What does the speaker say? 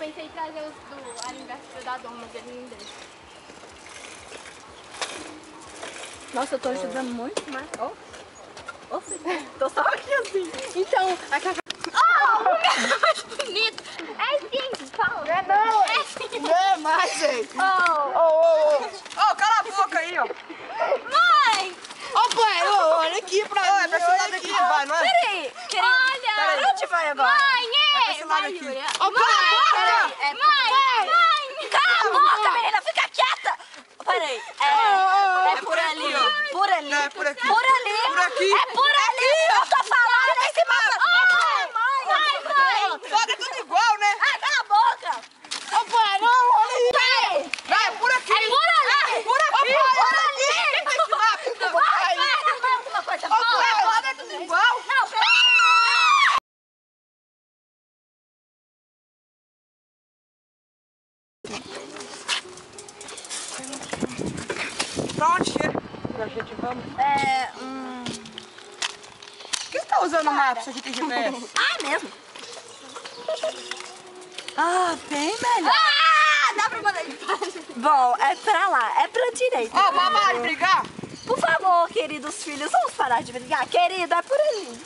pensei em trazer os do aniversário da Dom, mas ele não deixa. Nossa, eu tô ajudando muito, mas... Ó, tô só aqui assim. Então, a Cacá... Oh, o meu é mais bonito. É sim, Paulo. Não é não. É sim. Não é mais, gente. Ô, cala a boca aí, ó. Mãe! Ô, pai, olha aqui pra mim. É pra esse lado aqui, vai, não é? Peraí, querido. Olha! Onde vai agora? Mãe, pra esse lado vai, aqui. Júlia. Ô, pai, Mãe! Mãe! Cala a boca, menina, fica quieta! Peraí, é por ali, ó. Por ali. É, por aqui. Por ali. Por aqui. É por ali. Eu tô falando nesse mapa. Mãe. Foda é tudo igual, né? Ah, cala a boca. Ô, pai, não, olha aí. Pai. Não, é por aqui. É por ali. Por aqui. Por ali. Esse mapa. Vai, vai, alguma coisa boa. Foda é tudo igual. Não, peraí. Pra onde que é? A gente vamos. Por que você tá usando o mapa? Isso aqui tem GPS. Ah, mesmo? Ah, bem melhor. Ah, dá pra mandar ele para. Bom, é pra lá, é pra direita. Ó, vamos parar de brigar? Por favor, queridos filhos, vamos parar de brigar. Querido, é por ali.